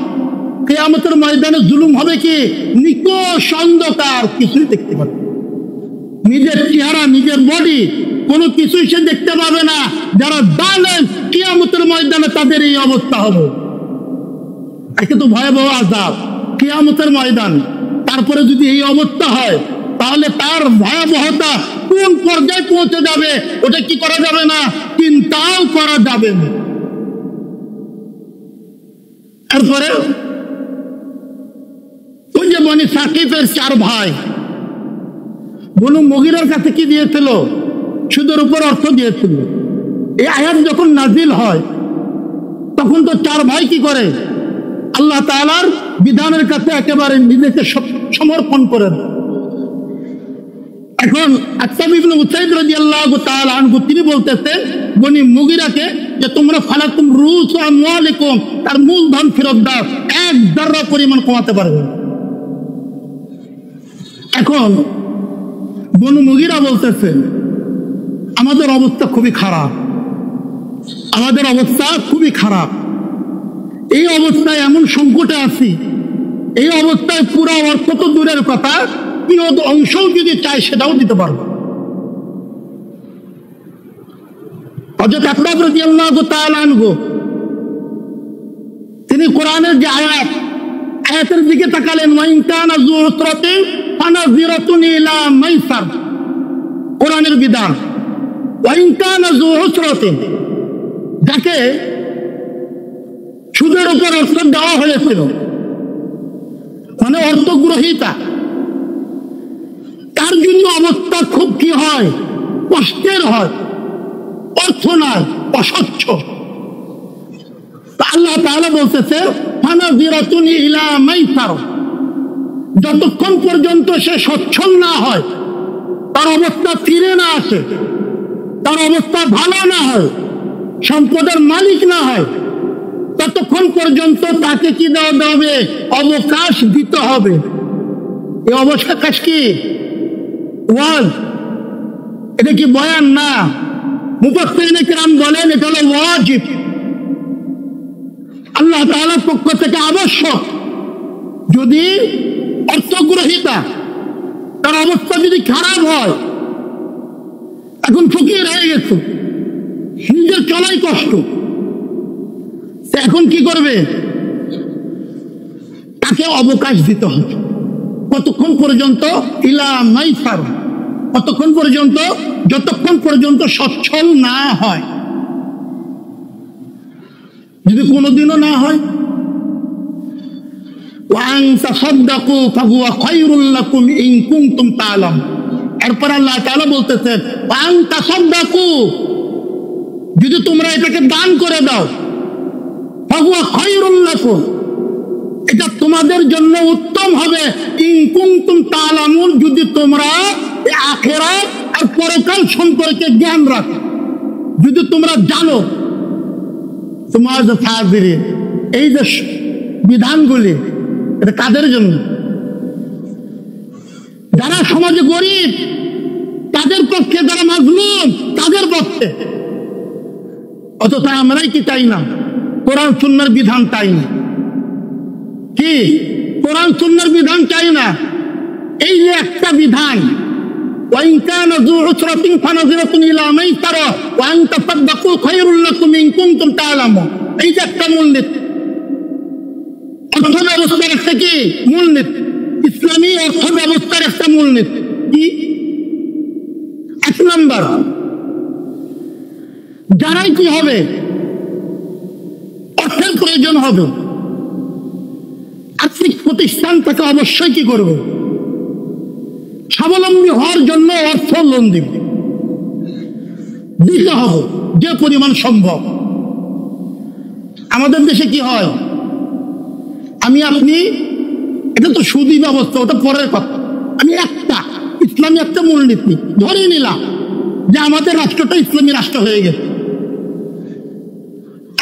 কিয়ামতের ময়দানে জুলুম হবে কি? নিকষ অন্ধকার, কিছুই দেখতে পাবে, নিজের চেহারা, নিজের বডি, কোনো কিছুই সে দেখতে পাবে না। যারা জালেম, কিয়ামতের ময়দানে তাদের এই অবস্থা হবে। একে তো ভয়াবহ আযাব কিয়ামতের ময়দান, তারপরে যদি এই অবস্থা হয় তাহলে তার ভয়াবহতা কোন পর্যায়ে পৌঁছে যাবে ওটা কি করা যাবে না, চিন্তাও করা যাবে না। তারপরে ওই যে বনি সাকিফের 4 ভাই বনু মুগীরার কাছে কি দিয়েছিল? সুদের উপর অর্থ দিয়েছিল। এই আয়াত যখন নাজিল হয় তখন তো 4 ভাই কি করে? আল্লাহ তাআলার বিধানের কাছে একেবারে নিজেকে সমর্পণ করে দেয়। এখন আত্তাব ইবনে উসাইদ রাদিয়াল্লাহু তাআলা আনহু তিনি বলতেছেন বনি মুগীরাকে যে তোমরা ফালাকুম রুস আমওয়ালিকুম, তার মূলধন ফেরত দাও, 1 যারা পরিমাণ কমাতে পারবে। এখন বনু মুগীরা বলতেছেন আমাদের অবস্থা খুবই খারাপ, আমাদের অবস্থা খুবই খারাপ, এই অবস্থায় এমন সংকটে আছি, এই অবস্থায় পুরো অর্থ তো দূরের কথা, বিনোদ অংশও যদি চাই সেটাও দিতে পারবো। হযরত আত্তাব রাদিয়াল্লাহু তাআলা আনহু তিনি কোরআনের যে আয়াতের দিকে তাকালেন, ওয়া ইন কানা যু উসরাতিন ফানাযিরাতুন ইলা মাইসার, কোরআনের বিধান। ওয়া ইন কানা যু উসরাতিন, যাকে সুদের উপর অর্থ দেওয়া হয়েছিল, মানে অর্থগ্রহীতা, তার জন্য অবস্থা খুব কি হয়? কষ্টের হয়, অর্থ নয়, অস্বচ্ছ। আল্লাহ তাআলা বলতেছে ফানাযিরাতুন ইলা মাইসার, যতক্ষণ পর্যন্ত সে সচ্ছল না হয়, তার অবস্থা ফিরে না আসে, তার অবস্থা ভালো না হয়, সম্পদের মালিক না হয়, ততক্ষণ পর্যন্ত তাকে কি দেওয়া হবে? অবকাশ দিতে হবে। এই অবকাশ কি? ওয়াজ, এটা কি বয়ান না। মুফাসসিরিনে কিরাম বলেন এটা হলো ওয়াজিব, আল্লাহ তাআলার পক্ষ থেকে আবশ্যক। যদি অর্থগ্রহীতা তার অবস্থা যদি খারাপ হয়, এখন ফকির হয়ে গেছে, নিজের চলাই কষ্ট, এখন কি করবে? তাকে অবকাশ দিতে হবে। কতক্ষণ পর্যন্ত? ইলা মাইসার, কতক্ষণ পর্যন্ত? যতক্ষণ পর্যন্ত সচ্ছল না হয়। যদি কোনোদিনও না হয়, ওয়া আন তাসাদদাকু ফাহুয়া খায়রুল লাকুম ইন কুনতুম তা'লাম। এরপর আল্লাহ তাআলা বলতেছেন ওয়া আন তাসাদদাকু, যদি তোমরা এটাকে দান করে দাও, ফাহুয়া খায়রুল লাকুম, এটা তোমাদের জন্য উত্তম হবে, ইন কুনতুম তা'লামুন, যদি তোমরা আখিরাত আর পরকাল সম্পর্কে জ্ঞান রাখো, যদি তোমরা জানো। তোমার যে ফাজিরিন, এই যে বিধানগুলি এটা কাদের জন্য? যারা সমাজে গরিব তাদের পক্ষে, যারা মাজলুম তাদের পক্ষে। অথচ আমরাই কি চাই না? কোরআন সুন্নাহর বিধান চাই না। কি কোরআন সুন্নাহর বিধান চাই না? এই যে একটা বিধান, ওয়া ইন কানা যু উসরাতিন ফানাযিরাতুন ইলা মাইসার ওয়া আন তাসাদদাকু খায়রুল লাকুম ইন কুনতুম তা'লামুন, এই যে একটা মূলনীতি, অর্থ ব্যবস্থার একটা কি মূলনীতি, ইসলামী অর্থ ব্যবস্থার একটা মূলনীতি। কি? 1 নাম্বার, যারাই কি হবে অর্থের প্রয়োজন হবে, আর্থিক প্রতিষ্ঠান তাকে অবশ্যই কি করবে? স্বাবলম্বী হওয়ার জন্য অর্থ লোন দিবে, দিতে হবে যে পরিমাণ সম্ভব। আমাদের দেশে কি হয়? আমি আপনি, এটা তো সুদী ব্যবস্থা, ওটা পরের কথা। আমি একটা ইসলামী একটা মূলনীতি ধরে নিলাম যে আমাদের রাষ্ট্রটা ইসলামী রাষ্ট্র হয়ে গেছে।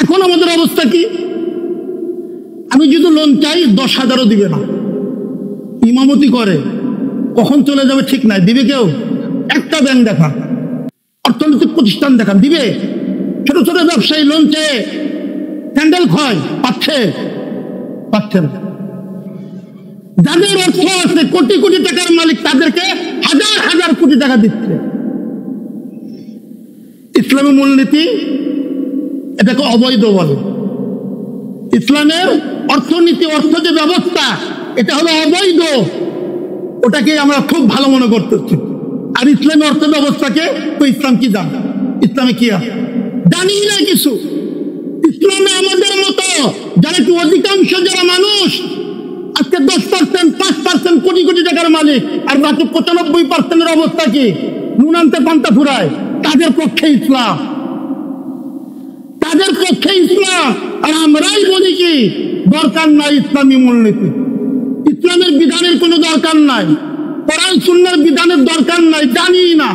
এখন আমাদের অবস্থা কি? আমি যদি লোন চাই 10,000ও দিবে না, ইমামতি করে, কখন চলে যাবে ঠিক নাই, দিবে কেউ? একটা ব্যাংক দেখান, অর্থনৈতিক প্রতিষ্ঠান দেখান, দিবে? ছোট ছোট ব্যবসায়ী লোন চেয়ে স্যান্ডেল খয়, পাচ্ছে না। যাদের অর্থ আছে, কোটি কোটি টাকার মালিক, তাদেরকে হাজার হাজার কোটি টাকা দিচ্ছে। ইসলামী মূলনীতি এটাকে অবৈধ বলে। ইসলামের অর্থনীতি, অর্থ যে ব্যবস্থা, এটা হলো অবৈধ। ওটাকে আমরা খুব ভালো মনে করতেছি। আর ইসলামী অর্থ ব্যবস্থাকে তো ইসলাম কি জানে? ইসলামে কি আছে জানি না কিছু। ইসলামে আমাদের মতো যারা কি অধিকাংশ যারা মানুষ আজকে 10%, 5% কোটি কোটি টাকার মালিক, আর বাকি 95%-এর অবস্থা কি? নুন আনতে পান্তা ফুরায়। তাদের পক্ষে ইসলাম, তাদের পক্ষে ইসলাম। আর আমরাই বলি কি দরকার নাই ইসলামী মূলনীতি, ইসলামের বিধানের কোনো দরকার নাই, কোরআন সুন্নাহর বিধানের দরকার নাই। জানি না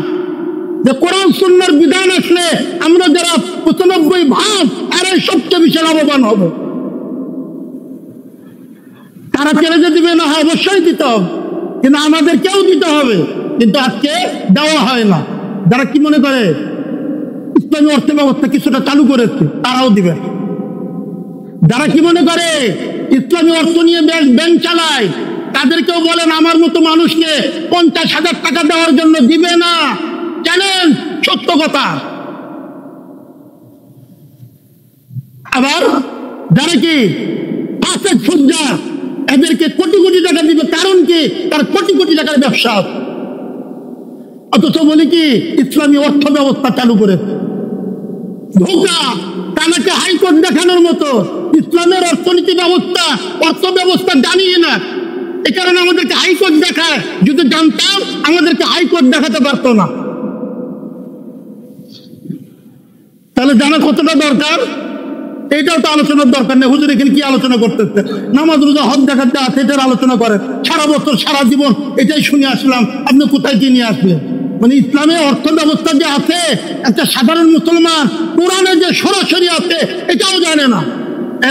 যে কোরআন সুন্নাহর বিধান আসলে আমরা যারা 95% আর সবচেয়ে বেশি লাভবান হব। তারা ছেড়ে যে দিবে না, অবশ্যই দিতে হবে, কিন্তু আমাদের কেউ দিতে হবে। কিন্তু আজকে দেওয়া হয় না। যারা কি মনে করে ইসলামী অর্থ ব্যবস্থা কিছুটা চালু করেছে, তারাও দিবে। যারা কি মনে করে ইসলামী অর্থ নিয়ে ব্যাংক চালায়, তাদেরকেও বলেন আমার মতো মানুষকে 50,000 টাকা দেওয়ার জন্য দিবে না। চ্যালেঞ্জ, সত্য কথা। আবার যারা কি পাঁচের সজ্জা, এদেরকে কোটি কোটি টাকা দিবে। কারণ কি? তার কোটি কোটি টাকার ব্যবসা। অথচ বলি কি ইসলামী অর্থ ব্যবস্থা চালু করেছে। ধোকা, তাকে হাইকোর্ট দেখানোর মতো। ইসলামের অর্থনীতি ব্যবস্থা, অর্থ ব্যবস্থা জানি না, এ কারণে আমাদেরকে হাইকোর্ট দেখায়। যদি জানতাম আমাদেরকে হাইকোর্ট দেখাতে পারতো না। তাহলে জানা কতটা দরকার, এটাও তো আলোচনার দরকার নেই। হুজুর এখানে কি আলোচনা করতেছে? নামাজ রোজা হজ দেখাতে আছে, এটার আলোচনা করেন। সারা বছর সারা জীবন এটাই শুনে আসলাম, আপনি কোথায় কি নিয়ে আসলেন? মানে ইসলামের অর্থ ব্যবস্থা যে আছে, একটা সাধারণ মুসলমান কোরআনে যে সরাসরি আছে এটাও জানে না।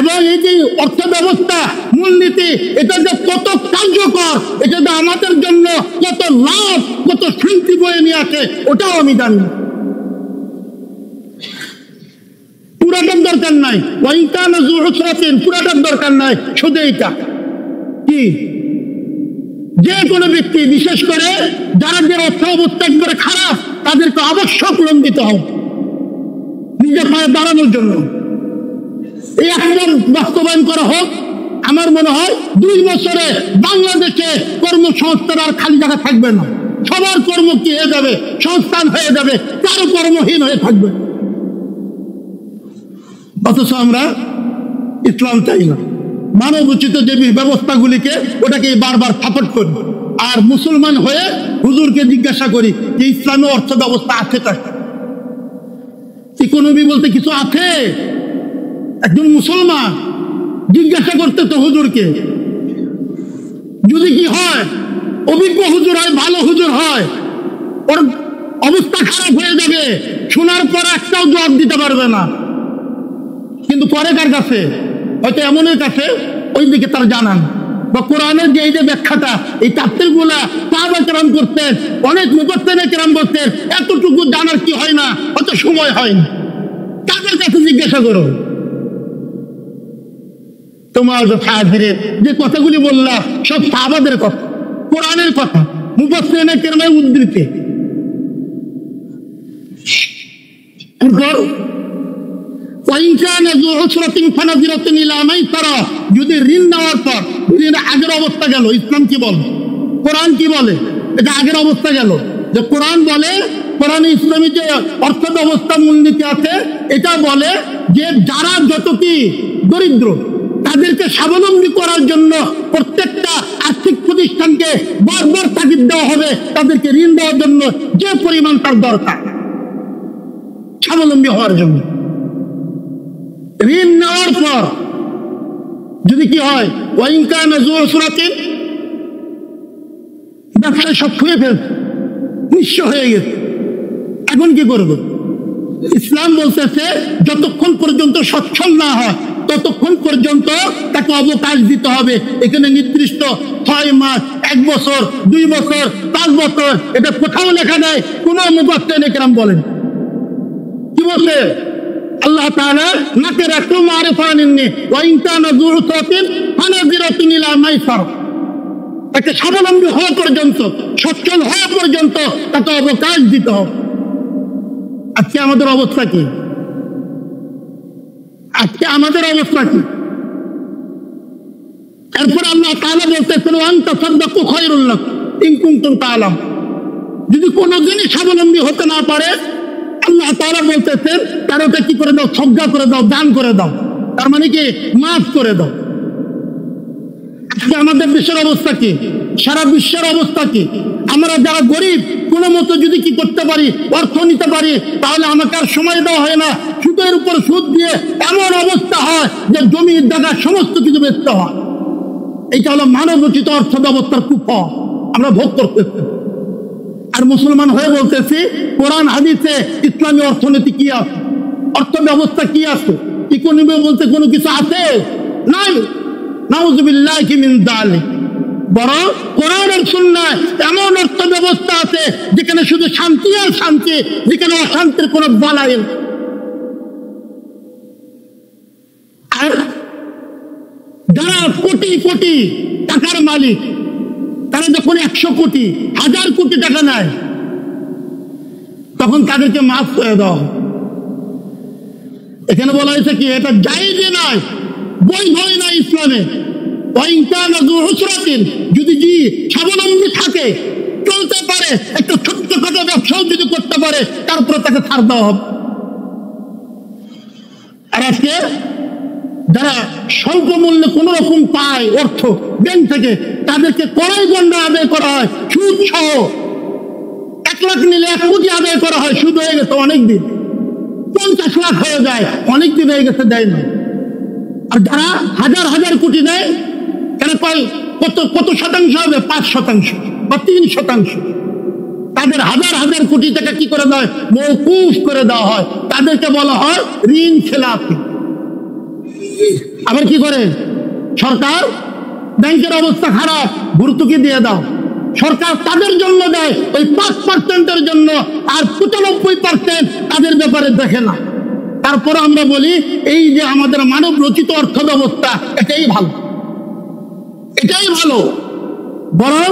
এবং এই যে অর্থ ব্যবস্থা, মূলনীতি, এটা যে কত কার্যকর, এটা যে আমাদের জন্য কত লাভ, কত শান্তি বয়ে নিয়ে আসে, ওটাও আমি জানি না। পুরাটার দরকার নাই, পুরাটার দরকার নাই, শুধু এইটা কি যে কোনো ব্যক্তি, বিশেষ করে যাদের অর্থ অবস্থা একবারে খারাপ, তাদেরকে আবশ্যক লোন দিতে হবে নিজের পায়ে দাঁড়ানোর জন্য। এই এখন বাস্তবায়ন করা হোক। আমার মনে হয় 2 বছরে বাংলাদেশে কর্মসংস্থান আর খালি জায়গা থাকবে না। সবার কর্ম কি হয়ে যাবে, সংস্থান হয়ে যাবে, কারো কর্মহীন হয়ে থাকবে। অথচ আমরা ইসলাম চাই না, মানব উচিত যে ব্যবস্থাগুলিকে ওটাকে বারবার সাপোর্ট করি। আর মুসলমান হয়ে হুজুরকে জিজ্ঞাসা করি যে ইসলামী অর্থ ব্যবস্থা আছে, তাই ইকোনমি বলতে কিছু আছে? একজন মুসলমান জিজ্ঞাসা করতে তো হুজুরকে, যদি কি হয় অভিজ্ঞ হুজুর হয়, ভালো হুজুর হয়, ওর অবস্থা খারাপ হয়ে যাবে, শোনার পর একটাও জবাব দিতে পারবে না। কিন্তু পরে কার কাছে? হয়তো এমনের কাছে, ওই দিকে তার জানান। বা কোরআনের যে এই যে ব্যাখ্যাটা, এই তাফসীর গুলা সাহাবা কেরাম করতেন, অনেক মুফাসসির কেরাম বলতেন, এতটুকু জানার কি হয় না, অত সময় হয়নি। তাদের কাছে জিজ্ঞাসা করো। তোমার যে কথাগুলি বললাম সব সাহাবাদের কথা, কোরআনের কথা, মুফাসসির কেরামের উদ্ধৃতি। যদি ঋণ নেওয়ার পর আগের অবস্থা গেল, ইসলাম কি বলে, কোরআন কি বলে? এটা আগের অবস্থা গেল। যে কোরআন বলে, কোরআনে ইসলামী যে অর্থ ব্যবস্থা মূলনীতি আছে, এটা বলে যে যারা যত কি দরিদ্র, তাদেরকে স্বাবলম্বী করার জন্য প্রত্যেকটা আর্থিক প্রতিষ্ঠানকে বারবার তাগিদ দেওয়া হবে তাদেরকে ঋণ দেওয়ার জন্য, যে পরিমাণ তার দরকার স্বাবলম্বী হওয়ার জন্য। ঋণ নেওয়ার পর যদি কি হয়, ব্যবসায় সব খুঁয়ে ফেলছে, নিঃস্ব হয়ে গেছে, এখন কি করবে? ইসলাম বলতেছে যতক্ষণ পর্যন্ত সচ্ছল না হয় ততক্ষণ পর্যন্ত তাকে অবকাশ দিতে হবে। এখানে নির্দিষ্ট 6 মাস, 1 বছর, 2 বছর, 5 বছর, এটা কোথাও লেখা নেই। কোন মুফাসসির কেরাম বলেন কি বলছে? আল্লাহ তাআলা নাকের একটু মারিফা নেননি, ওয়া ইন কানা যু উসরাতিন ফানাযিরাতুন ইলা মাইসার। তাকে স্বাবলম্বী হওয়া পর্যন্ত, সচ্ছল হওয়া পর্যন্ত তাকে অবকাশ দিতে হবে। আজকে আমাদের অবস্থা কি? আজকে আমাদের অবস্থা কি? এরপর আল্লাহ তাআলা বলতেছেন ওয়ান তাসাদদাকু খায়রুল লাকুম ইন কুনতুম তা'লামুন। যদি কোনোদিনই স্বাবলম্বী হতে না পারে, আল্লাহ তাআলা বলতেছেন তার ওটা কি করে দাও, সদকা করে দাও, দান করে দাও, তার মানে কি মাফ করে দাও। আজকে আমাদের দেশের অবস্থা কি? সারা বিশ্বের অবস্থা কি? আমরা যারা গরিব কোনো মতো যদি কি করতে পারি, অর্থ নিতে পারি, তাহলে আমাকে আর সময় দেওয়া হয় না, সুদের উপর সুদ দিয়ে এমন অবস্থা হয় যে জমি জায়গা সমস্ত কিছু বেচতে হয়। এটা হলো মানব রচিত অর্থ ব্যবস্থার কুফল, আমরা ভোগ করতেছি। আর মুসলমান হয়ে বলতেছি কোরআন হাদিসে ইসলামী অর্থনীতি কি আছে, অর্থ ব্যবস্থা কি আছে, ইকোনমি বলতে কোনো কিছু আছে? নাই। নাউযুবিল্লাহি মিন যালিক। বরং কোরআন আর সুন্নাহয় এমন অর্থ ব্যবস্থা আছে যেখানে শুধু শান্তি আর শান্তি, যেখানে অশান্তির কোনো বালাই নেই। আর যারা কোটি কোটি টাকার মালিক, তারা যখন 100 কোটি 1000 কোটি টাকা নেয়, তখন তাদেরকে মাফ করে দাও। এখানে বলা হয়েছে কি এটা জায়েজ নয়, বৈধই না ইসলামে। যদি স্বাবলম্বী থাকে, চলতে পারে, একটা ছোট্টখাটো ব্যবসাও যদি করতে পারে, তারপর তাকে ছাড় দেওয়া হবে। আর আজকে যারা স্বল্প মূল্যে কোন রকম পায় অর্থ ব্যাংক থেকে, তাদেরকে কড়াই দণ্ড আদায় করা হয় সুদ সহ। 1 লাখ নিলে 1 কোটি আদায় করা হয়, সুদ হয়ে গেছে অনেকদিন। 50 লাখ হয়ে যায়, অনেকদিন হয়ে গেছে, দেয় না। আর যারা হাজার হাজার কোটি নেয়, কেন পায় কত কত শতাংশ হবে? 5% বা 3%। তাদের হাজার হাজার কোটি টাকা কি করে দেয়? মওকুফ করে দেওয়া হয়। তাদেরকে বলা হয় ঋণ খেলাপি। আবার কি করে সরকার? ব্যাংকের অবস্থা খারাপ, ভর্তুকি দিয়ে দাও। সরকার তাদের জন্য দেয় ওই 5%-এর জন্য, আর 95% তাদের ব্যাপারে দেখে না। তারপর আমরা বলি এই যে আমাদের মানব রচিত অর্থ ব্যবস্থা, এটাই ভালো, এটাই ভালো। বরং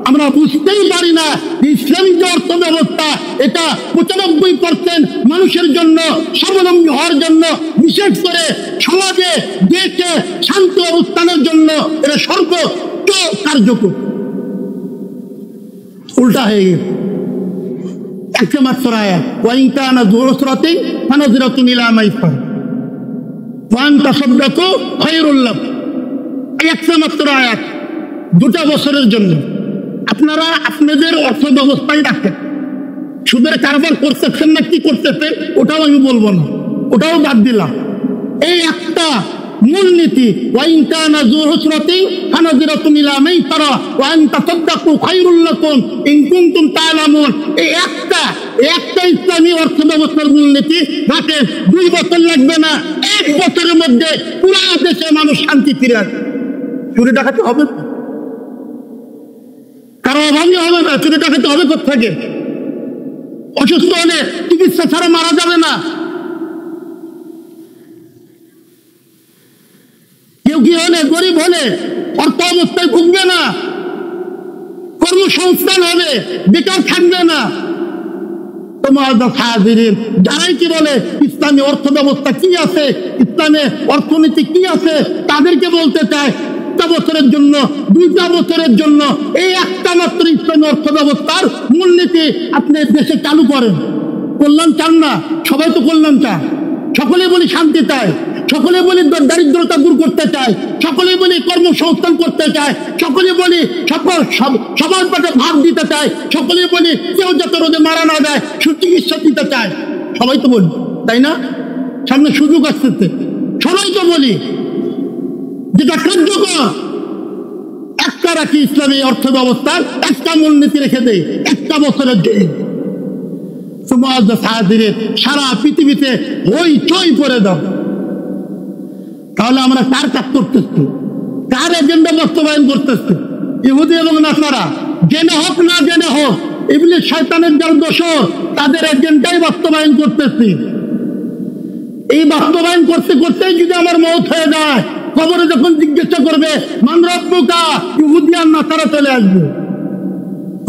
আমরা বুঝতেই পারি না ইসলামী যে অর্থ ব্যবস্থা, এটা 95% মানুষের জন্য, স্বাবলম্বী হওয়ার জন্য, বিশেষ করে সমাজে দেশে শান্তি অবস্থানের জন্য এটা সর্বোচ্চ কার্যকর। উল্টা হয়ে গেছে। একটা মাত্র আয়াত, ওয়াইন কানা যু উসরাতিন ফানাযিরাতুন ইলা মাইসার ওয়া আন তাসাদদাকু খায়রুল লাকুম। এই একটা মাত্র আয়াত 2টা বছরের জন্য আপনারা আপনাদের অর্থ ব্যবস্থায় রাখেন। সুদের কারবার করতেছেন না কি করতেছেন ওটাও আমি বলবো না, ওটাও বাদ দিলাম। এই একটা মূলনীতি, ওয়াইন কানা যু উসরাতিন ফানাযিরাতুন ইলা মাইসার ওয়া আন তাসাদদাকু খায়রুল লাকুম ইন কুনতুম তা'লামুন। এই একটা ইসলামী অর্থ ব্যবস্থার মূলনীতি রাখেন। 2 বছর লাগবে না, 1 বছরের মধ্যে পুরো দেশে মানুষ শান্তি ফিরে আসবে। চুরি ডাকাতি হবে, কারো অভাবই হবে না। চুরি ডাকাতি হবে কোত্থেকে? অসুস্থ হলে চিকিৎসা ছাড়া মারা যাবে না। কেউ কি হলে, গরিব হলে অর্থ অবস্থায় ভুগবে না, কর্মসংস্থান হবে, বেকার থাকবে না। তোমার যারাই কি বলে ইসলামী অর্থ ব্যবস্থা কি আছে, ইসলামে অর্থনীতি কি আছে, তাদেরকে বলতে চায় 1 বছরের জন্য, 2টা বছরের জন্য এই একটা মাত্র ইসলামী অর্থ ব্যবস্থার মূলনীতি আপনি দেশে চালু করেন। কল্যাণ চান না? সবাই তো কল্যাণ চায়। সকলে বলি শান্তি চায়, সকলে বলি দারিদ্রতা দূর করতে চায়, সকলে বলি কর্মসংস্থান করতে চায়, সকলে বলি সবার পেটে ভাত দিতে চায়, সকলে বলি কেউ যাতে রোদে মারা না যায় সুচিকিৎসা দিতে চায়। সবাই তো বলি, তাই না? সামনে সুযোগ আসতেছে, সবাই তো বলি। যেটা কার্যকর একটা রাখি, ইসলামী অর্থ ব্যবস্থার একটা মূলনীতি রেখে দেয় 1 বছরের জন্য। সারা পৃথিবীতে হইচই করে দাও। তাহলে আমরা কার কাজ করতেছি? কার এজেন্ডা বাস্তবায়ন করতেছি? ইহুদি এবং নাসারা, জেনে হোক না জেনে হোক, ইবলিস শয়তানের যারা দোসর, তাদের এজেন্ডাই বাস্তবায়ন করতেছি। এই বাস্তবায়ন করতে করতেই যদি আমার মওত হয়ে যায়, কবরে যখন জিজ্ঞাসা করবে মান রব্বুকা, ইহুদি আর নাসারা চলে আসবে,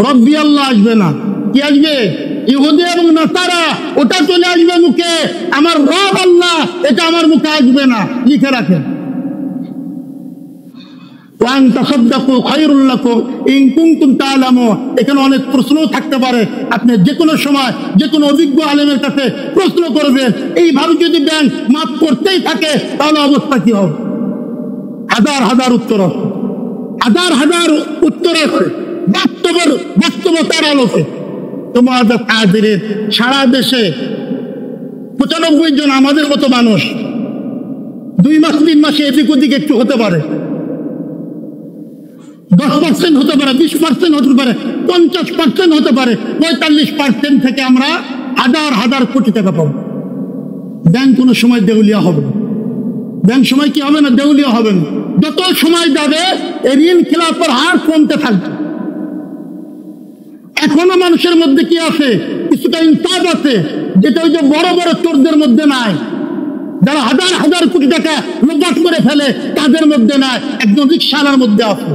রব্বি আল্লাহ আসবে না। কি আসবে? ইহুদি এবং নাসারা, ওটা চলে আসবে মুখে, আমার রব আল্লাহ এটা আমার মুখে আসবে না। লিখে রাখেন। এখানে অনেক প্রশ্ন থাকতে পারে, আপনি যে কোনো সময় যে কোনো অভিজ্ঞ আলেমের কাছে প্রশ্ন করবেন। এইভাবে যদি ব্যাংক মাফ করতেই থাকে তাহলে অবস্থা কি হবে? হাজার হাজার উত্তর আছে, হাজার হাজার উত্তর আছে বাস্তবতার আলোকে। তোমাদের কাদেরের সারা দেশে 95 জন আমাদের মতো মানুষ, 2 মাস 3 মাসে এদিক ওদিক একটু হতে পারে, 10% হতে পারে, 20% হতে পারে, 50% হতে পারে, 45% থেকে আমরা হাজার হাজার কোটি টাকা পাবো। ব্যাংক কোনো সময় দেউলিয়া হবে না। ব্যাংক সময় কি হবে না? দেউলিয়া হবে না। যত সময় যাবে এই ঋণ খেলাপের হার কমতে থাকবে। এখনো মানুষের মধ্যে কি আছে? কিছুটা ইনসাফ আছে, যেটা ওই যে বড় বড় চোরদের মধ্যে নাই, যারা হাজার হাজার কোটি টাকা লোপাট করে ফেলে তাদের মধ্যে নাই, একজন রিকশাওয়ালার মধ্যে আছে।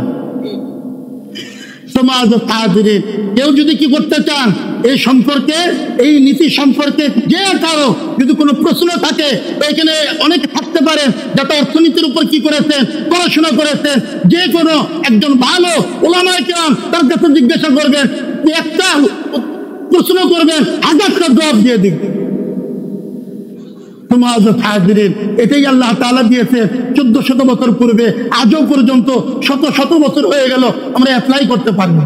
কেউ যদি কি করতে চান এই সম্পর্কে, এই নীতি সম্পর্কে যে কারো যদি কোনো প্রশ্ন থাকে, এখানে অনেকে থাকতে পারেন যাতে অর্থনীতির উপর কি করেছেন, পড়াশোনা করেছেন, যে কোনো একজন ভালো ওলামায়ে কেরাম তার কাছে জিজ্ঞাসা করবেন, একটা প্রশ্ন করবেন, হাজারটা জবাব দিয়ে দিবেন। এটাই আল্লাহ তাআলা দিয়েছে 1400 বছর পূর্বে। আজও পর্যন্ত শত শত বছর হয়ে গেল আমরা অ্যাপ্লাই করতে পারিনি,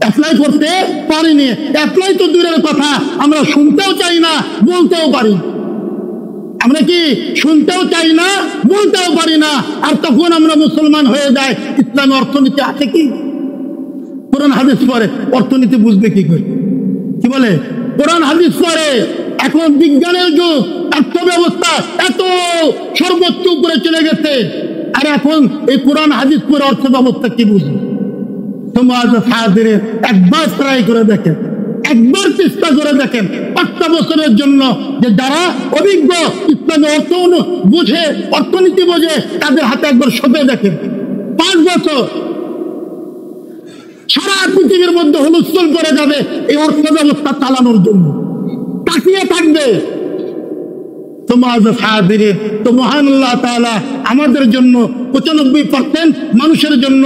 অ্যাপ্লাই করতে পারিনি। অ্যাপ্লাই তো দূরের কথা, আমরা শুনতেও চাই না, বলতেও পারি। আমরা কি শুনতেও চাই না, বলতেও পারি না, আর তখন আমরা মুসলমান হয়ে যাই। ইসলামী অর্থনীতি আছে কি? কোরআন হাদিস পড়ে অর্থনীতি বুঝবে কি করে? কি বলে? কোরআন হাদিস পড়ে। এখন বিজ্ঞানের যুগ, অর্থ ব্যবস্থা এত সর্বোচ্চ উপরে চলে গেছে, আর এখন এই কোরআন হাদিস পড়ে অর্থ ব্যবস্থা কি বুঝবে? তোমার একবার ট্রাই করে দেখেন, একবার চেষ্টা করে দেখেন 5টা বছরের জন্য, যে যারা অভিজ্ঞ ইসলামী অর্থ বুঝে, অর্থনীতি বোঝে, তাদের হাতে একবার সঁপে দেখেন। 5 বছর সারা পৃথিবীর মধ্যে হুলস্থুল করে যাবে এই অর্থ ব্যবস্থা চালানোর জন্য, তাকিয়ে থাকবে। তো মহান আল্লাহ তাআলা আমাদের জন্য 95% মানুষের জন্য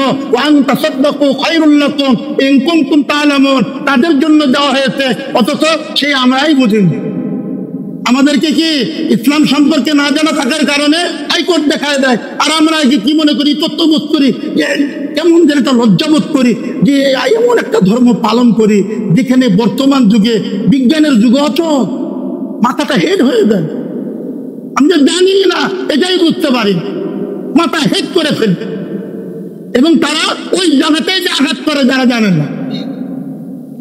তাদের জন্য দেওয়া হয়েছে, অথচ সেই আমরাই বুঝিনি। আমাদেরকে কি ইসলাম সম্পর্কে না জানা থাকার কারণে হাইকোর্ট দেখায় দেয়, আর আমরা কি মনে করি, তত্ত্ববোধ করি, কেমন যেন একটা লজ্জাবোধ করি যে এমন একটা ধর্ম পালন করি যেখানে বর্তমান যুগে বিজ্ঞানের যুগে অচল, মাথাটা হেড হয়ে যায়। আমরা জানি না, এটাই বুঝতে পারি, মাথা হেড করে ফেলবে। এবং তারা ওই জায়গাতেই যে আঘাত করে যারা জানে না,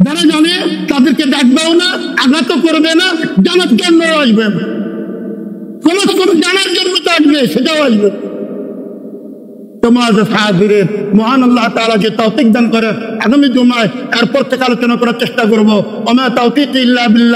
যারা জানে তাদেরকে ডাকবেও না, আঘাতও করবে না, জানার জন্য আসবে না, জানার জন্য তো আসবে, সেটাও আসবে। তোমাদের সাহাবীরের মহান আল্লাহ তাআলা যে তৌফিক দান করে, আগামী জুমায় এরপর থেকে আলোচনা করার চেষ্টা করবো। ওমা তাওফীক ইল্লা বিল্লাহ।